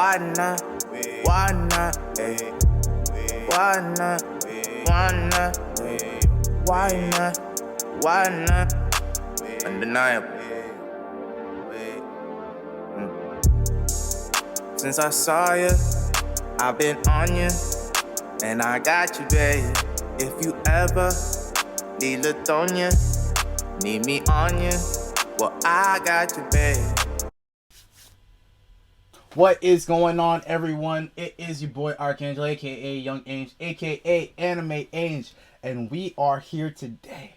Why not? Why not? Ay. Why not? Why not? Ay. Why not? Why not? Undeniable. Since I saw you, I've been on you, and I got you, babe. If you ever need Latonia, need me on you, well, I got you, babe. What is going on, everyone? It is your boy Archangel, aka Young Ange, aka Anime Ange, and we are here today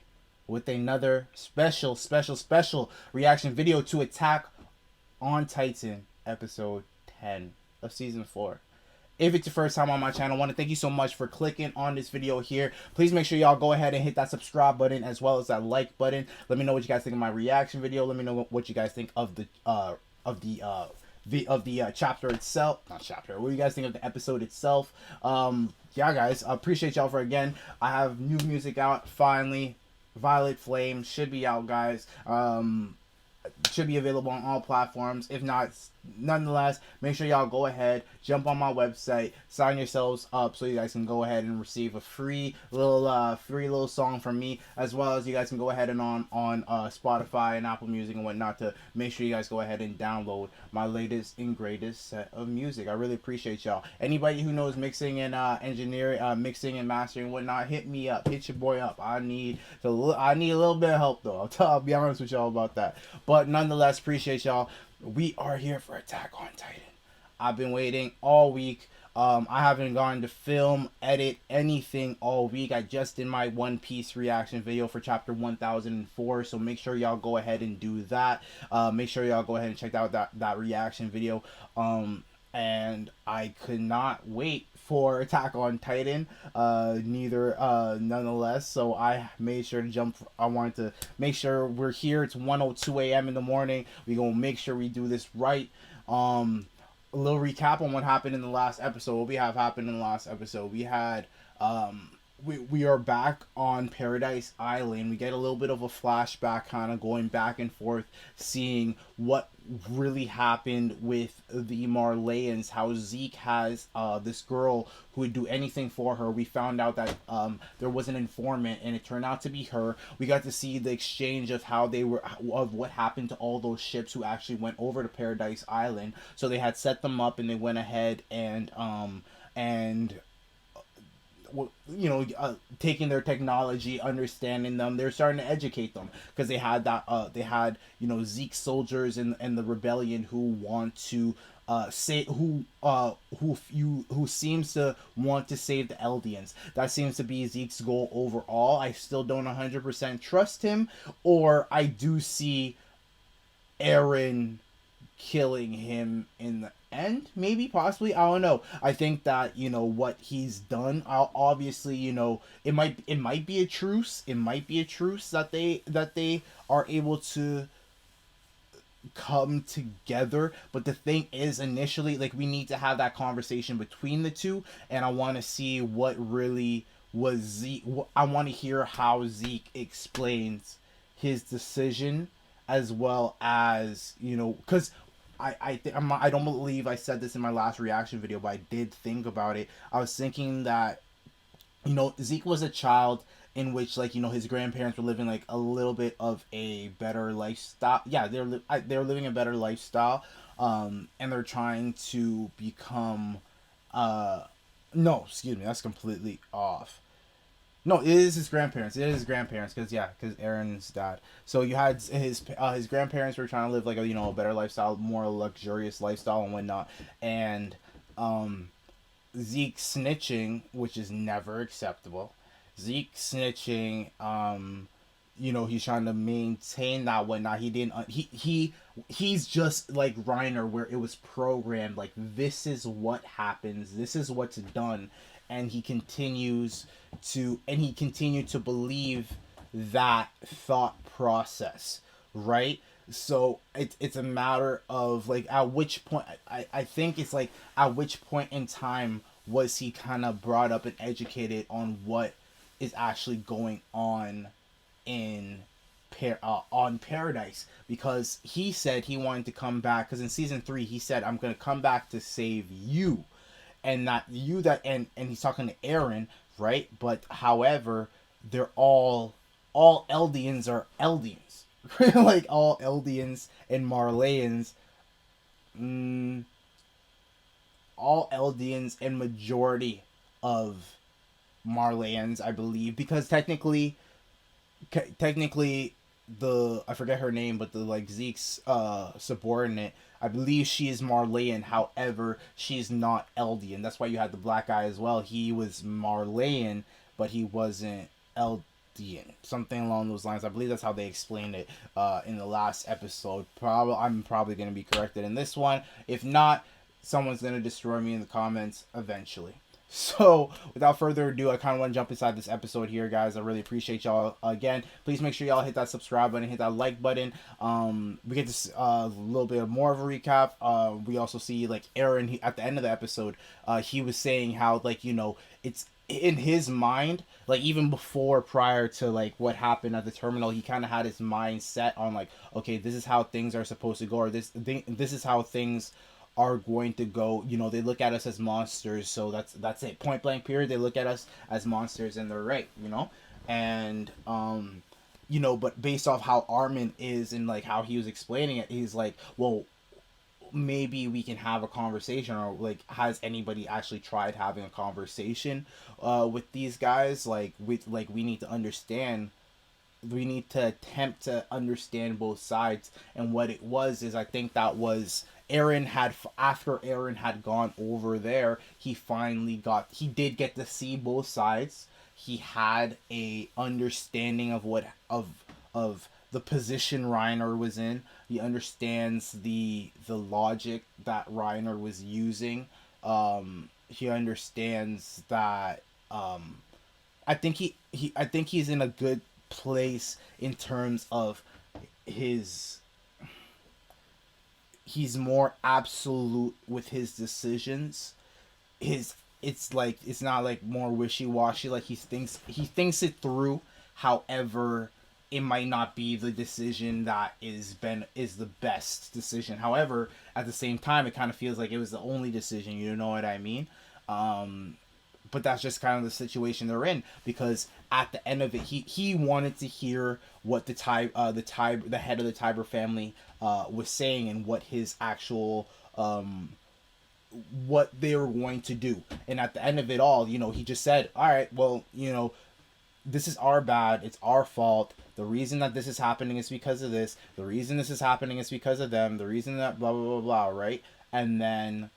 with another special reaction video to Attack on Titan, episode 10 of season 4. If it's your first time on my channel, I want to thank you so much for clicking on this video here. Please make sure y'all go ahead and hit that subscribe button as well as that like button. Let me know what you guys think of my reaction video. Let me know what you guys think of the chapter itself. Not chapter. What do you guys think of the episode itself? Yeah, guys, I appreciate y'all for again. I have new music out finally. Violet Flame should be out, guys. Should be available on all platforms. If not, nonetheless, make sure y'all go ahead, jump on my website, sign yourselves up so you guys can go ahead and receive a free little song from me, as well as you guys can go ahead and on Spotify and Apple Music and whatnot to make sure you guys go ahead and download my latest and greatest set of music. I really appreciate y'all. Anybody who knows mixing and engineering, mixing and mastering and whatnot, hit me up, hit your boy up. I need a little bit of help though. I'll be honest with y'all about that. But nonetheless, appreciate y'all. We are here for Attack on Titan. I've been waiting all week. I haven't gone to film, edit, anything all week. I just did my One Piece reaction video for chapter 1004, so make sure y'all go ahead and do that. Make sure y'all go ahead and check out that reaction video. And I could not wait for Attack on Titan, nonetheless, so I made sure to jump. I wanted to make sure we're here. It's 1:02 a.m. in the morning. We gonna make sure we do this right. A little recap on what happened in the last episode. What we have happened in the last episode, we had we are back on Paradise Island. We get a little bit of a flashback, kind of going back and forth, seeing what really happened with the Marleyans, how Zeke has this girl who would do anything for her. We found out that there was an informant, and it turned out to be her. We got to see the exchange of how they were, of what happened to all those ships who actually went over to Paradise Island. So they had set them up, and they went ahead and taking their technology, understanding them. They're starting to educate them because they had Zeke soldiers and the rebellion who want to who seems to want to save the Eldians. That seems to be Zeke's goal overall. I still don't 100% trust him, or I do see Eren killing him in the end, maybe, possibly. I don't know. I think that what he's done, obviously, it might be a truce. It might be a truce that they are able to come together. But the thing is, initially, like, we need to have that conversation between the two, and I want to see what really was Zeke. I want to hear how Zeke explains his decision, as well as because I don't believe I said this in my last reaction video, but I did think about it. I was thinking that Zeke was a child in which, like, his grandparents were living like a little bit of a better lifestyle. Yeah, they're living a better lifestyle, and they're trying to become no, excuse me, that's completely off. No, it is his grandparents. It is his grandparents, because Eren's dad. So you had his grandparents were trying to live like a better lifestyle, more luxurious lifestyle and whatnot, and Zeke snitching, which is never acceptable. Zeke snitching, he's trying to maintain that whatnot. He didn't. He's just like Reiner, where it was programmed. Like, this is what happens. This is what's done, and he continued to believe that thought process, right? So it's a matter of, like, at which point, I think it's like, at which point in time was he kind of brought up and educated on what is actually going on in on Paradise, because he said he wanted to come back, because in season 3 he said, I'm gonna come back to save you, and not you, that and he's talking to Eren, right? But however, they're all Eldians are Eldians. Like all Eldians and Marleyans, mm, all Eldians and majority of Marleyans, I believe, because technically the, I forget her name, but the like Zeke's subordinate, I believe she is Marleyan. However, she's not Eldian. That's why you had the black guy as well. He was Marleyan, but he wasn't Eldian. Something along those lines. I believe that's how they explained it in the last episode. I'm probably gonna be corrected in this one. If not, someone's gonna destroy me in the comments eventually. So, without further ado, I kind of want to jump inside this episode here, guys. I really appreciate y'all. Again, please make sure y'all hit that subscribe button, hit that like button. We get this little bit of more of a recap. We also see, like, Eren, at the end of the episode, he was saying how, like, you know, it's in his mind, like, even before, prior to, like, what happened at the terminal, he kind of had his mind set on, like, okay, this is how things are supposed to go, or this is how things are going to go. You know, they look at us as monsters, so that's it, point blank period. They look at us as monsters, and they're right, you know. And you know, but based off how Armin is and like how he was explaining it, he's like, well, maybe we can have a conversation, or like, has anybody actually tried having a conversation with these guys? Like, we need to understand, we need to attempt to understand both sides. And what it was is, I think that was Eren had, after Eren had gone over there, he did get to see both sides. He had a understanding of of the position Reiner was in. He understands the logic that Reiner was using. He understands that, I think he's in a good place in terms of his, he's more absolute with his decisions. It's like, it's not like more wishy-washy, like he thinks it through. However, it might not be the decision that is the best decision. However, at the same time, it kind of feels like it was the only decision, you know what I mean? But that's just kind of the situation they're in, because at the end of it, he wanted to hear what the head of the Tiber family was saying, and what his actual what they were going to do. And at the end of it all, you know, he just said, all right, well, you know, this is our bad, it's our fault. The reason that this is happening is because of this. The reason this is happening is because of them. The reason that blah blah blah blah, right? And then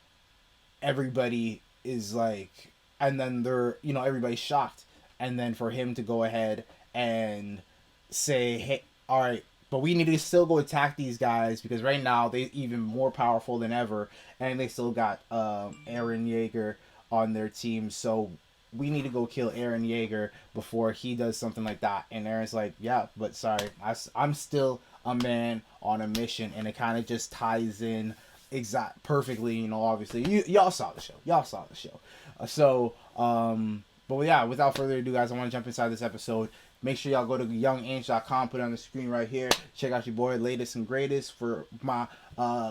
everybody is like, and then they're, you know, everybody's shocked. And then for him to go ahead and say, hey, all right, but we need to still go attack these guys, because right now they're even more powerful than ever, and they still got Eren Yeager on their team. So we need to go kill Eren Yeager before he does something like that. And Eren's like, yeah, but sorry, I'm still a man on a mission. And it kind of just ties in perfectly, you know. Obviously, y'all saw the show. But yeah, without further ado, guys, I want to jump inside this episode. Make sure y'all go to youngange.com, put it on the screen right here. Check out your boy, latest and greatest, for my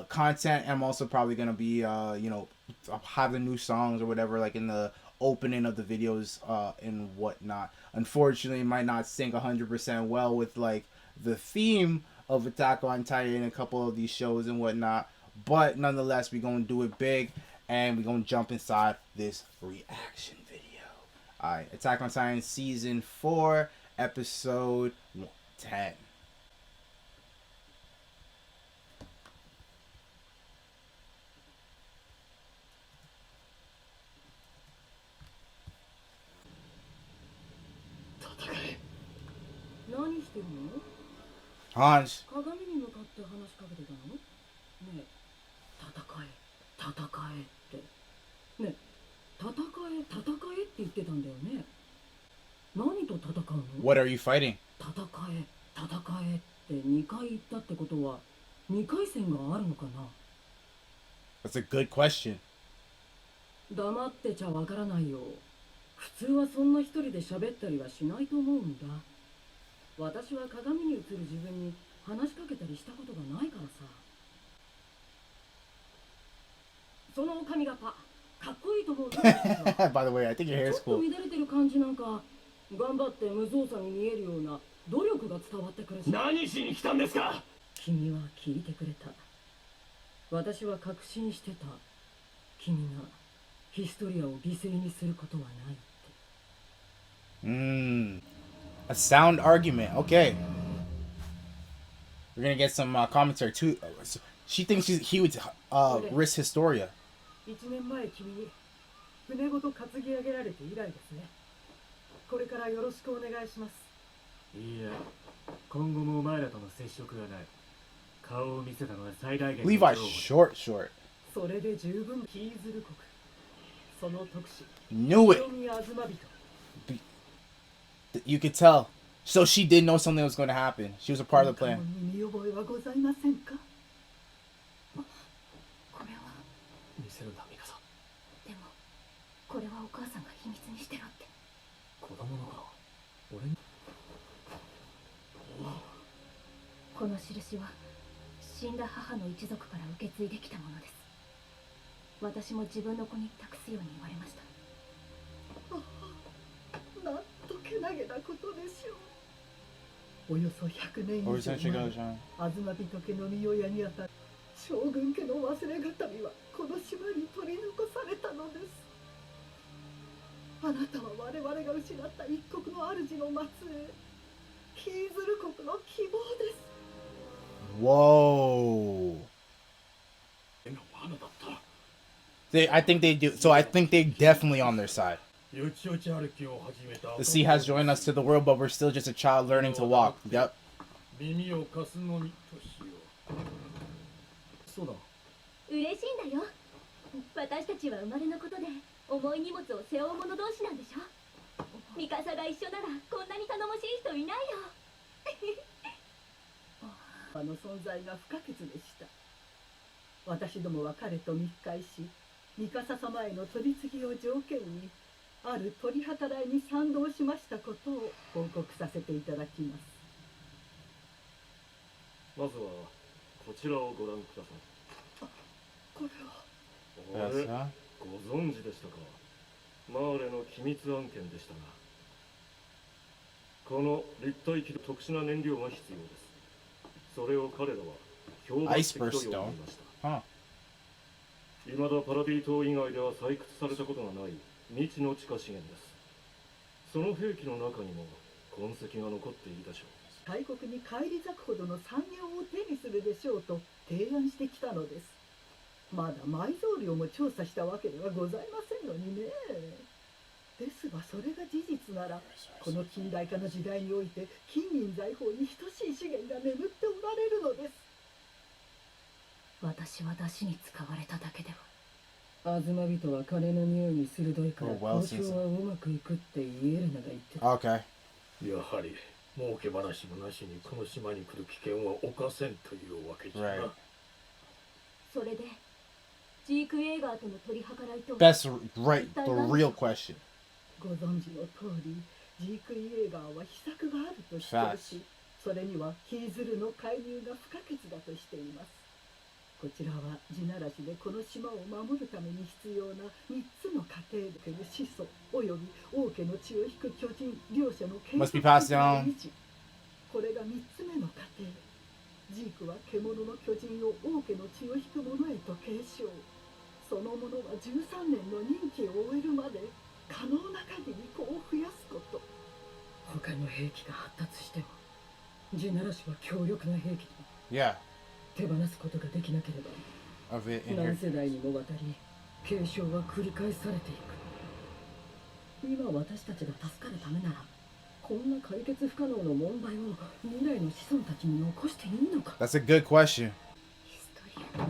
content. And I'm also probably going to be, you know, having new songs or whatever, like in the opening of the videos and whatnot. Unfortunately, it might not sync 100% well with, like, the theme of Attack on Titan and a couple of these shows and whatnot. But nonetheless, we're going to do it big, and we're going to jump inside this reaction video. Alright, Attack on Titan Season 4, Episode 10. Hans. 鏡に向かって話しかけてたの？ねえ、戦え、戦えって。ねえ、戦え、戦えって言ってたんだよね。何と戦うの？ What are you fighting? 戦え、戦えって2回言ったってことは、2回戦があるのかな？ That's a good question. 黙ってちゃわからないよ。普通はそんな一人で喋ったりはしないと思うんだ。私は鏡に映る自分に話しかけたりしたことがないからさ。その髪型かっこいいと思う。By the way, I think your hair ち is ょっと cool. 乱れてる感じなんか頑張って無造作に見えるような努力が伝わってくるし。何しに来たんですか。君は聞いてくれた。私は確信してた。君がヒストリアを犠牲にすることはないって。A sound argument. Okay. We're gonna get some commentary too. She thinks he would risk Historia. 1年前君に船ごと担ぎ上げられて以来ですね。これからよろしくお願いします。いいや、今後もお前らとの接触がない。顔を見せたのは最大限。 Levi's short. それで十分。キーズル国、その特使 Knew it. 清宮東人。 You could tell. So she did know something was going to happen. She was a part of the この plan. 顔に見覚えはございませんか。これは見せるんだミカサ。でもこれはお母さんが秘密にしてろって。子供の頃俺に。この印は死んだ母の一族から受け継いできたものです。私も自分の子に託すように言われました。なんとけなげなことでしょう。およそ100年以 Where's 上 that she 前、 goes, John? 東人家の御親にあたる将軍家の忘れ形見はこの島に取り残されたのです。あなたは我々が失った一国の主の末裔、キーズル国の希望です。 Whoa. の罠だった。 I think they do. So I think they definitely on their side. よちよち歩きを始めた。 The sea has joined us to the world, but we're still just a child learning to walk. Yep. 耳を貸すのみとしよう。そうだ。嬉しいんだよ。私たちは生まれのことで重い荷物を背負う者同士なんでしょ。ミカサが一緒ならこんなに頼もしい人いないよ。あの存在が不可欠でした。私どもは彼と密会し、ミカサ様への取り次ぎを条件にある取り計らいに賛同しましたことを報告させていただきます。まずはこちらをご覧ください。これはあれ、 Yes, huh? ご存知でしたか。マーレの機密案件でしたが、この立体機の特殊な燃料が必要です。それを彼らは氷瀑石と呼んでいました。 Huh. 未だパラディ島以外では採掘されたことがない未知の地下資源です。その兵器の中にも痕跡が残っているでしょう。大国に返り咲くほどの産業を手にするでしょうと提案してきたのです。まだ埋蔵量も調査したわけではございませんのにね。ですがそれが事実なら、この近代化の時代において金銀財宝に等しい資源が眠っておられるのです。私は出汁に使われただけでは。東人は金の匂いに鋭いから Oh, well, 交渉はうまくいくってイエレナが言ってた。 Okay. やはり儲け話もなしにこの島に来る危険は冒せんというわけじゃな。 Right. それでジーク・エーガーとの取り計らいと。 That's right. The real question. ご存知の通り、ジーク・イエーガーは秘策があると主張し、それにはキーズルの介入が不可欠だとしています。こちらは地ならしでこの島を守るために必要な3つの過程で始祖および王家の血を引く巨人両者の計 Must be passed down. これが3つ目の過程。ジークは獣の巨人を王家の血を引く者へと継承。その者は13年の任期を終えるまで可能な限り子を増やすこと。他の兵器が発達しても地ならしは強力な兵器だ。 Yeah. 手放すことができなければ Of it in 何 here. 世代にもわたり継承は繰り返されていく。今私たちが助かるためならこんな解決不可能の問題を未来の子孫たちに残していいのか。 That's a good question. ヒストリア。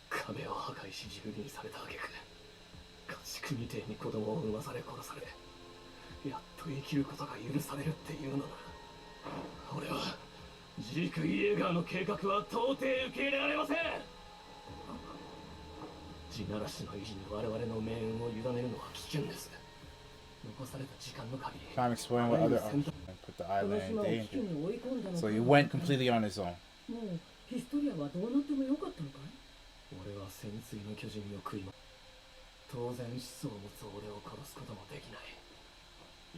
壁を破壊し蹂躙された挙句、家畜みてえに子供を産まされ殺され、やっと生きることが許されるっていうのだ。俺はジーク・イエーガーの計画は到底受け入れられません。地ならしの維持に我々の命運を委ねるのは危険です。残された時間の限り Time explain what other. Put the この island 島を in 危機 danger. に追い込んだのか So he went completely on his own. もうヒストリアはどうなってもよかったのかい？俺は潜水の巨人を食いま当然思想を持つ俺を殺すこともできない。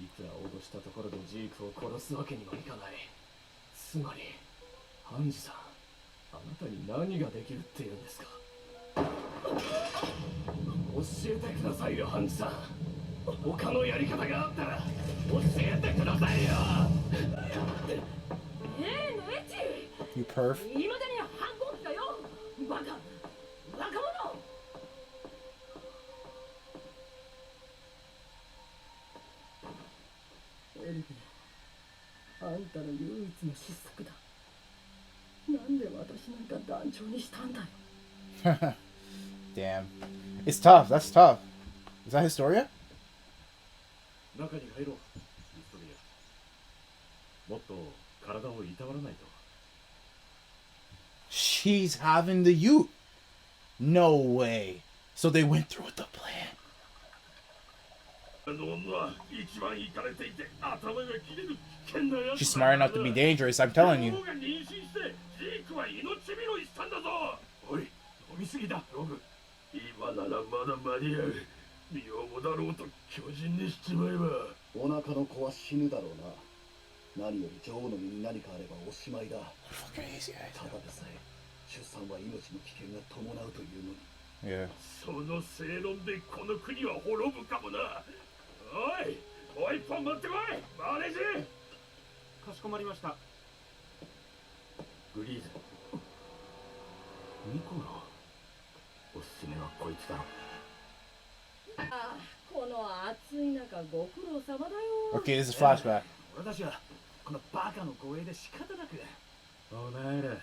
いくら脅したところでジークを殺すわけにはいかない。つまりハンジさん、あなたに何ができるっていうんですか？教えてくださいよハンジさん。他のやり方があったら教えてくださいよ。エッチ You perf. いまだに反抗期かよバカ若者。エルヴィン、あんたの唯一の失策だ。なんで私なんか団長にしたんだよ。Damn. It's tough. That's tough. Is that Historia? 中に入ろう。ヒストリア。もっと体をいたわらないと。 She's having the Ute. No way. So they went through with the plan. あの女は一番イカれていて頭が切れる危険なやつ She's smart enough to be dangerous, I'm telling you. 女王が妊娠してジークは命拾いしたんだぞ。おい、飲みすぎだログ。今ならまだ間に合う。身をもだろうと巨人にしちまえば。お腹の子は死ぬだろうな。何より女王の身に何かあればおしまいだ。 Fucking easy ただでさえ出産は命の危険が伴うというのに。 Yeah. その正論でこの国は滅ぶかもな。おい、もう一本持ってこいマネージ。かしこまりました。グリーズ、ニコラ、おすすめはこいつだろ。ああ、この暑い中ご苦労様だよ。 Okay, this is flashback. 俺たちはこのバカの護衛で仕方なく。お前ら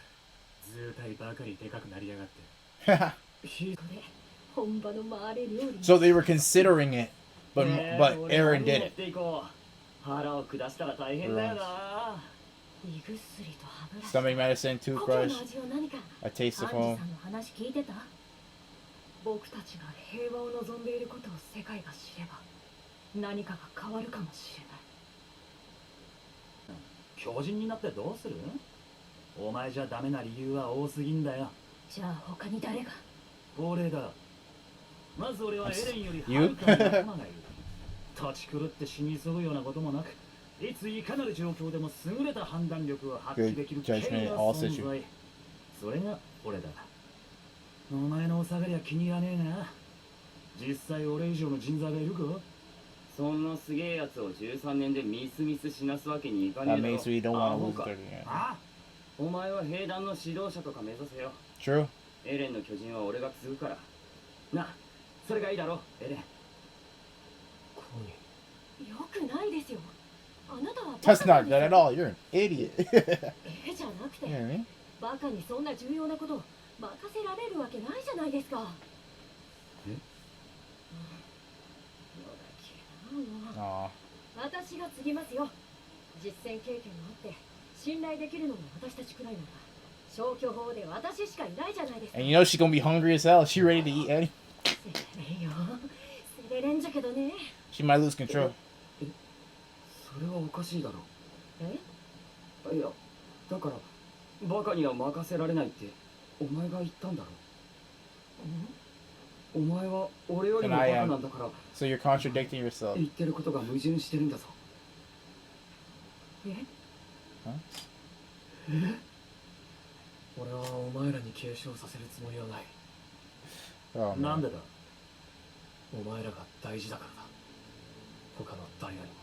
図体ばかりでかくなりやがって。ひこれ本場の回れ料理。 So they were considering it, but Eren did it. 腹を下したら大変だよな。胃薬と歯ブラシ。 Stomach medicine, 故郷の toothbrush, 味を何か a taste of アン home. ジさんの話聞いてた？僕たちが平和を望んでいることを世界が知れば何かが変わるかもしれない。巨人になってどうする？お前じゃダメな理由は多すぎんだよ。じゃあ他に誰が？法令だ。まず俺はエレンより You? はるかに仲間がいる。立ち狂って死に急ぐようなこともなく、いついかなる状況でも優れた判断力を発揮できる Good 権威 judgment な in all 存 situations. 在。それが俺だ。お前のお下がりは気に入らねえな。実際俺以上の人材がいるか？そんなすげえやつを13年でミスミス死なすわけにいかね That えだろ。 means we don't ア want ホ to lose か 30 again. あ？お前は兵団の指導者とか目指せよ。 True. エレンの巨人は俺が継ぐから。な、それがいいだろ、エレン。コニよくないですよ。あなたは That's not good at all. You're an idiot. じゃなくて You know what I mean? バカにそんな重要なことを任せられるわけないじゃないですか。え？Aw. 私が継ぎますよ。実戦経験もあって信頼できるのも私たちくらいなら消去法で私しかいないじゃないですか。 And you know she's gonna be hungry as hell. She ready to eat any. せれよ。せれれんじゃけどね。 She might lose control. それはおかしいだろ。え？いや、だから、バカには任せられないって、お前が言ったんだろ。お前は俺よりもバカなんだから、 So you're contradicting yourself. 言ってることが矛盾してるんだぞ。え？ Huh? 俺はお前らに継承させるつもりはない。 Oh なん man. でだ？お前らが大事だからだ。他の誰よりも。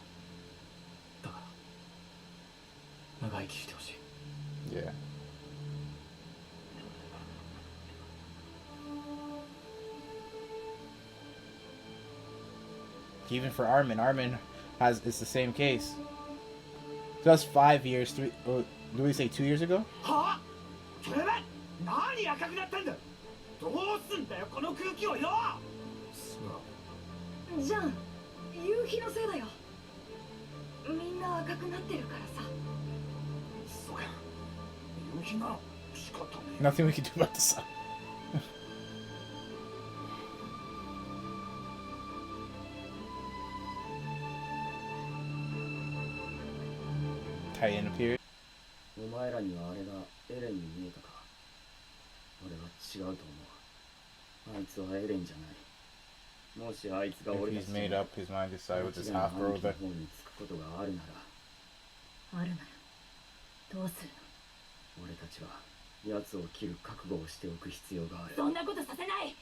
だから長生きしてほしい。 Yeah. Even for Armin it's the same case. So that's 5 years, 3. Do we say 2 years ago? はぁ？てめえ何赤くなったんだ？どうすんだよこの空気をよ！すまん。じゃあ夕日のせいだよ。みんな赤くなってるからさ。そうか。夕日なら仕方ねえ。 Nothing we can do about the sun. Titan appeared. お前らにはあれがエレンに見えたか。俺は違うと思う。あいつはエレンじゃない。もしあいつが If 俺た he's ちと made up his mind to side with this 間違い half なき brother. 方につくことがあるなら、あるならどうする俺たちは奴を切る覚悟をしておく必要がある。の？そんなことさせない。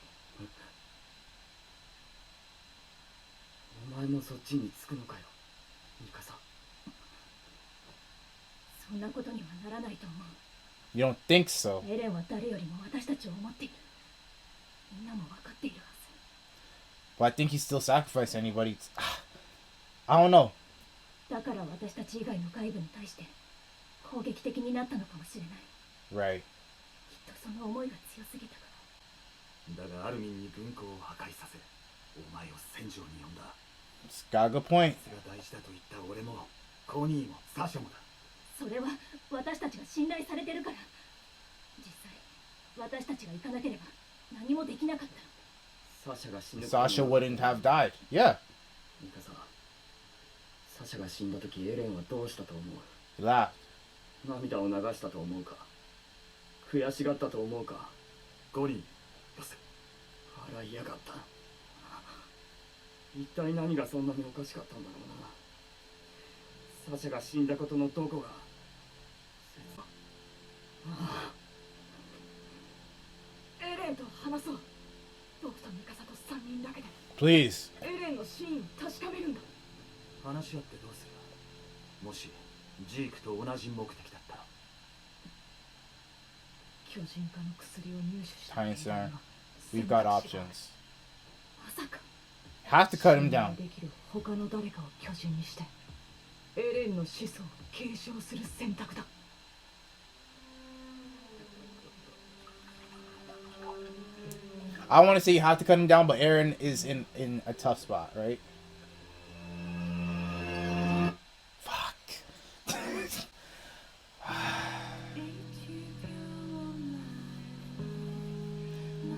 お前もそっちにつくのかよ、ミカサ。そんなことにはならないと思う。 You don't think so? エレンは誰よりも私たちを思っている。みんなも分かっているはず。 But I think he still sacrificed anybody. I don't know. だから私たち以外の外部に対して攻撃的になったのかもしれない。 Right. きっとその思いが強すぎたから。だがアルミンに軍港を破壊させ、お前を戦場に呼んだ。 It's got a good point. それが大事だと言った俺もコニーもサシャもだ。それは私たちが信頼されてるから。実際私たちが行かなければ何もできなかった。サシャが死ぬ。 Sasha wouldn't have died. Yeah. ミカサ、サシャが死んだ時エレンはどうしたと思う？ He laughed. 涙を流したと思うか？悔しがったと思うか？コニー、よせ。払いやがった。一体何がそんなにおかしかったんだろうな。サシャが死んだことのどこが。エレンと話そう。僕とミカサと3人だけで Please. エレンの真意を確かめるんだ。話し合ってどうする？もしジークと同じ目的だったら。巨人化の薬を入手した Titan 人間 Star. は We've got 選択肢がある。 options. まさか Have to cut him 信頼 down. できる他の誰かを巨人にしてエレンの子孫を継承する選択だ。 I want to say you have to cut him down, but Eren is in a tough spot, right? Fuck.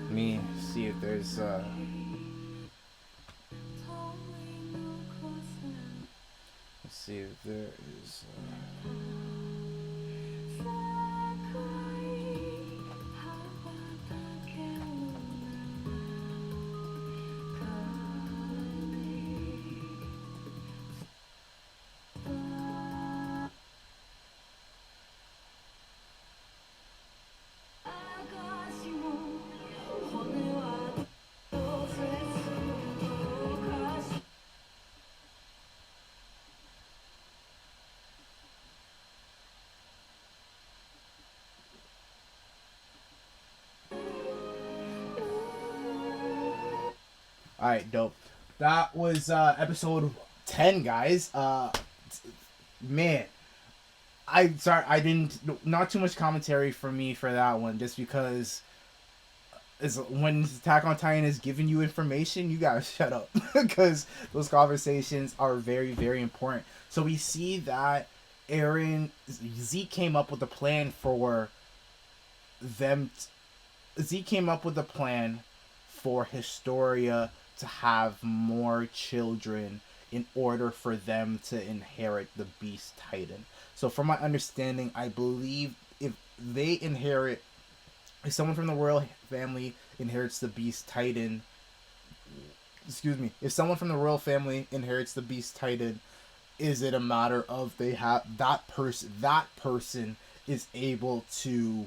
Let me see if there's let's see if there is Alright, dope. That was episode 10, guys. Man, I'm sorry, I didn't, not too much commentary from me for that one, just because when Attack on Titan is giving you information, you gotta shut up, because those conversations are very, very important. So we see that Zeke came up with a plan for them, Zeke came up with a plan for Historia to have more children in order for them to inherit the Beast Titan. So from my understanding, I believe if someone from the royal family inherits the Beast Titan, if someone from the royal family inherits the Beast Titan, is it a matter of they have that person is able to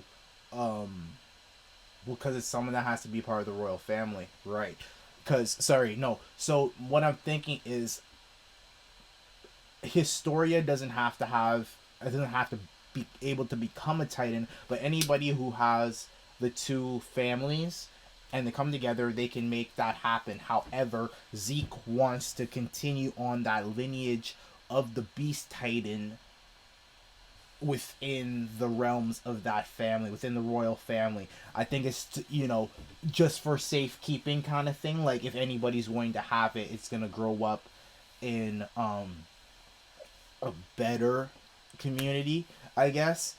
because it's someone that has to be part of the royal family, right? So what I'm thinking is Historia doesn't have to be able to become a Titan, but anybody who has the two families and they come together, they can make that happen. However, Zeke wants to continue on that lineage of the Beast Titan within the realms of that family, within the royal family. I think it's just for safekeeping kind of thing. Like if anybody's going to have it, it's gonna grow up in a better community, I guess.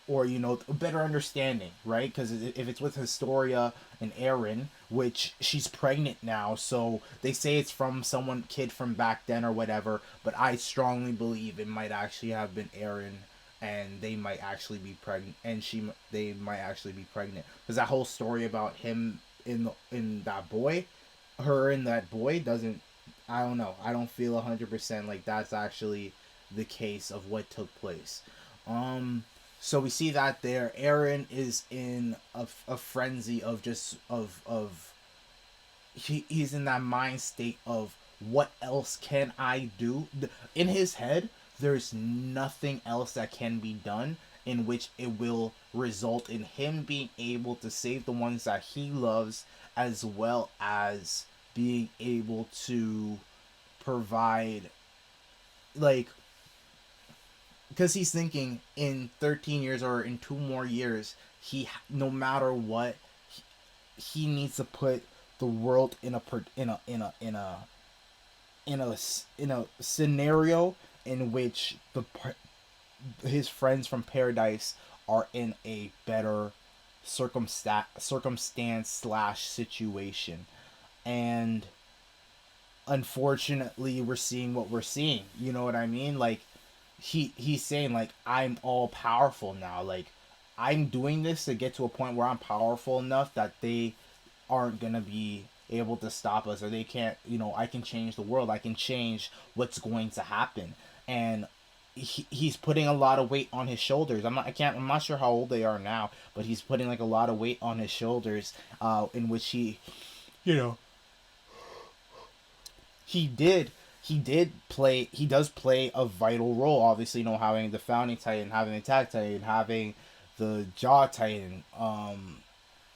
or a better understanding, right? Because if it's with Historia and Eren, which she's pregnant now, so they say it's from kid from back then or whatever, but I strongly believe it might actually have been Eren, and they might actually be pregnant, and they might actually be pregnant, because that whole story about him in that boy, her and that boy doesn't. I don't know. I don't feel 100% like that's actually the case of what took place. So we see that there. Eren is in a frenzy of just of he's in that mind state of what else can I do? In his head, there's nothing else that can be done in which it will result in him being able to save the ones that he loves, as well as being able to provide, like, because he's thinking in 13 years or in 2 more years, no matter what, he needs to put the world in a scenario in which his friends from paradise are in a better circumstance slash situation. And unfortunately, we're seeing what we're seeing. You know what I mean? Like, he's saying, like, I'm all powerful now. Like, I'm doing this to get to a point where I'm powerful enough that they aren't gonna be able to stop us, or they can't. I can change the world. I can change what's going to happen. And he's putting a lot of weight on his shoulders. I'm not sure how old they are now, but he's putting like a lot of weight on his shoulders, in which you know he does play a vital role, obviously, having the founding titan, having the attack titan, having the jaw titan.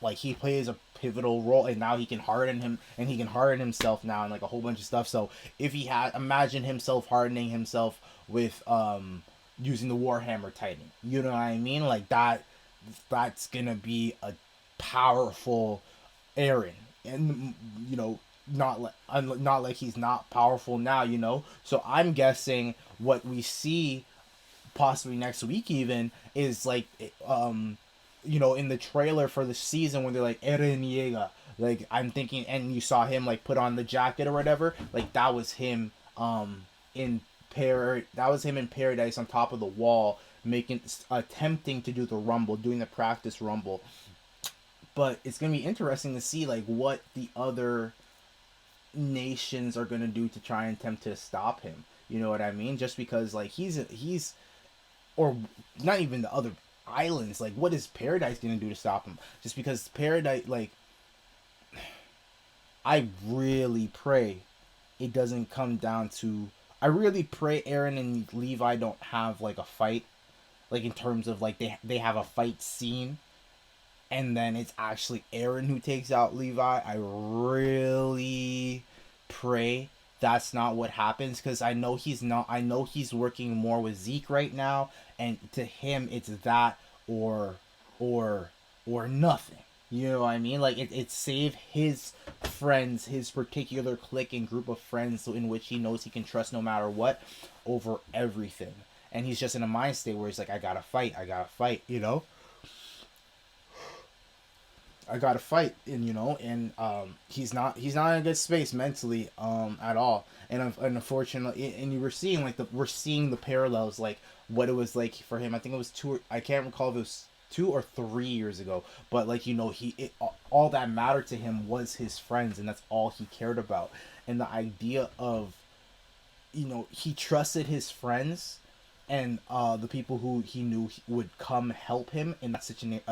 Like, he plays a pivotal role, and now he can harden himself now, and like a whole bunch of stuff. So if he had, imagine himself hardening himself with using the Warhammer Titan, you know what I mean? Like, that's gonna be a powerful Eren. And not like he's not powerful now. So I'm guessing what we see possibly next week even is like, in the trailer for the season when they're like Eren Yeager, like, I'm thinking, and you saw him like put on the jacket or whatever, like that was him in paradise on top of the wall, attempting to do the rumble, doing the practice rumble. But it's gonna be interesting to see like what the other nations are gonna do to try and attempt to stop him. You know what I mean? Just because like he's or not even the other islands. Like, what is Paradise gonna do to stop him? Just because Paradise, like, I really pray it doesn't come down to. I really pray Eren and Levi don't have like a fight, like in terms of like they have a fight scene, and then it's actually Eren who takes out Levi. I really pray that's not what happens, because I know he's not. I know he's working more with Zeke right now, and to him it's that or nothing. You know what I mean? Like, it save his friends, his particular clique and group of friends, in which he knows he can trust no matter what, over everything. And he's just in a mind state where he's like, I gotta fight, I gotta fight, and he's not in a good space mentally at all. And unfortunately, and we're seeing the parallels, like what it was like for him. I think it was I can't recall if it was 2 or 3 years ago, but like, all that mattered to him was his friends, and that's all he cared about. And the idea of, he trusted his friends and the people who he knew would come help him in that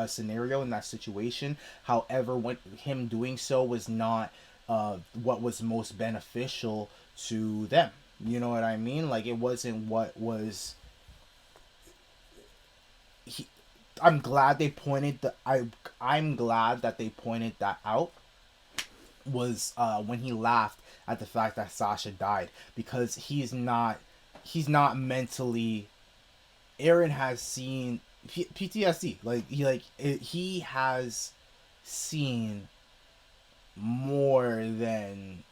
scenario, in that situation. However, him doing so was not what was most beneficial to them. You know what I mean? Like, it wasn't what was. I'm glad they pointed I'm glad that they pointed that out. Was when he laughed at the fact that Sasha died, because he's not mentally. Eren has seen PTSD. He has seen more than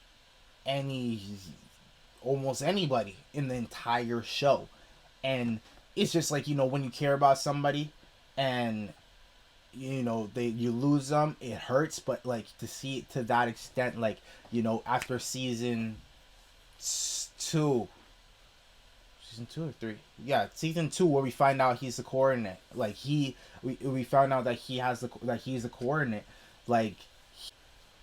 almost anybody in the entire show, and it's just like, when you care about somebody, and you lose them, it hurts, but like to see it to that extent, like after two season 2 or 3, yeah, season 2, where we find out he's the coordinate, like we found out that he's the coordinate, like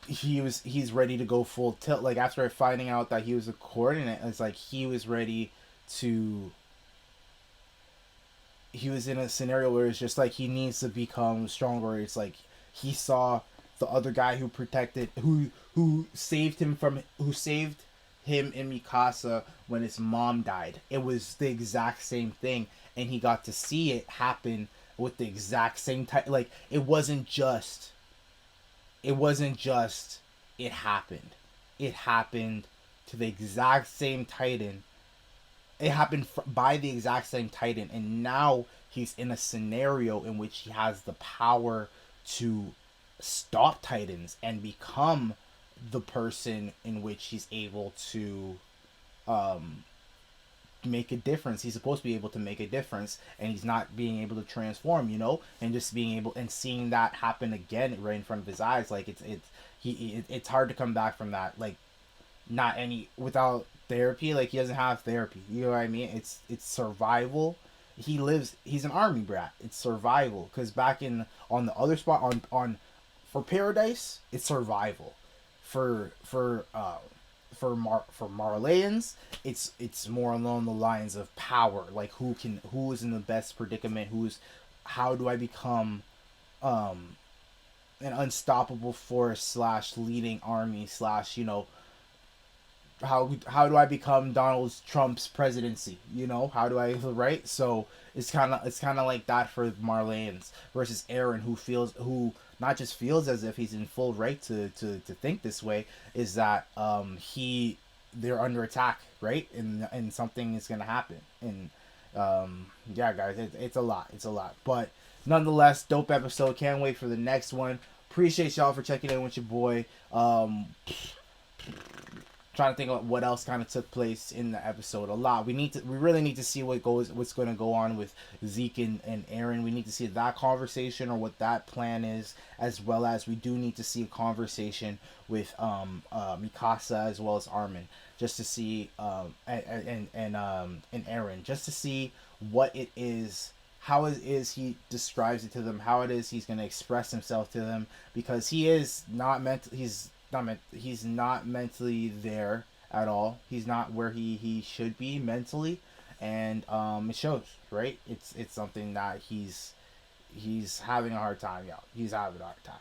he's ready to go full tilt, like after finding out that he was a coordinate, it's like he was ready to he was in a scenario where it's just like he needs to become stronger. It's like he saw the other guy who saved him in Mikasa when his mom died. It was the exact same thing, and he got to see it happen with the exact same type. Like it wasn't just it happened. It happened to the exact same Titan. It happened by the exact same Titan, and now he's in a scenario in which he has the power to stop Titans and become the person in which he's able to make a difference. He's supposed to be able to make a difference, and he's not being able to transform, and just being able and seeing that happen again right in front of his eyes. Like it's hard to come back from that. Like not any without therapy. Like he doesn't have therapy, you know what I mean? It's survival. He's an army brat. It's survival, because back on the other spot on for Paradise, it's survival. For Marleyans, it's more along the lines of power, like who is in the best predicament, how do I become an unstoppable force / leading army / how do I become Donald Trump's presidency? How do I, right? So it's kind of like that for Marleyans versus Eren, who not just feels as if he's in full right to think this way, is that they're under attack, right? And something is gonna happen. And yeah, guys, it's a lot. But nonetheless, dope episode. Can't wait for the next one. Appreciate y'all for checking in with your boy. Trying to think of what else kind of took place in the episode. A lot. We really need to see what's going to go on with Zeke and Eren. We need to see that conversation or what that plan is, as well as we do need to see a conversation with Mikasa as well as Armin, just to see and Eren, just to see what it is, how it is he describes it to them, how it is he's going to express himself to them, because he's not mentally there at all. He's not where he should be mentally, and it shows, right? It's something that he's having a hard time, y'all. He's having a hard time.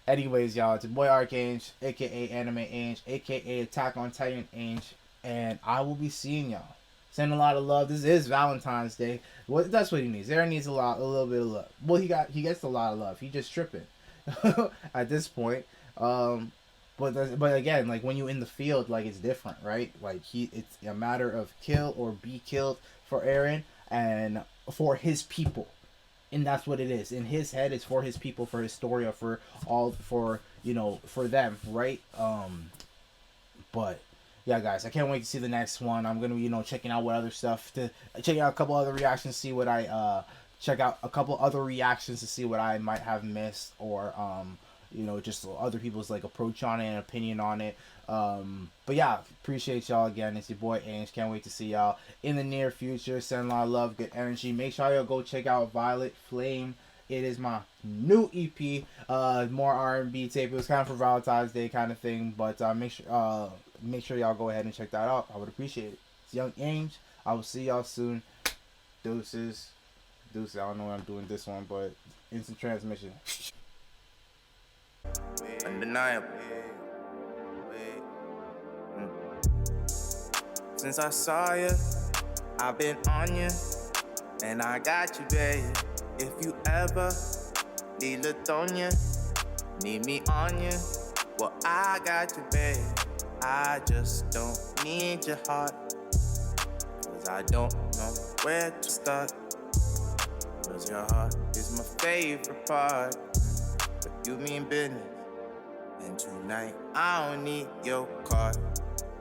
Anyways, y'all, it's your boy Archange, aka Anime Ange, aka Attack on Titan Ange, and I will be seeing y'all. Send a lot of love. This is Valentine's Day. That's what he needs. Aaron needs a little bit of love. Well, he gets a lot of love. He just tripping at this point. But again, like when you in the field, like it's different, right? Like it's a matter of kill or be killed for Eren and for his people, and that's what it is. In his head, it's for his people, for his story, or for them, right? But yeah, guys, I can't wait to see the next one. I'm gonna be checking out what other stuff checking out a couple other reactions, see what I check out a couple other reactions to see what I might have missed, or just other people's like approach on it and opinion on it. But yeah, appreciate y'all again. It's your boy Ange. Can't wait to see y'all in the near future. Send a lot of love, good energy. Make sure y'all go check out Violet Flame. It is my new EP. More R&B tape. It was kind of for Valentine's Day kind of thing, but make sure y'all go ahead and check that out. I would appreciate it. It's Young Ange. I will see y'all soon. Deuces. I don't know when I'm doing this one, but instant transmission. Undeniable. Since I saw you, I've been on you, and I got you, babe. If you ever need Latonia, need me on you, well, I got you, babe. I just don't need your heart, 'cause I don't know where to start, 'cause your heart is my favorite part. But you mean business, and tonight I don't need your card.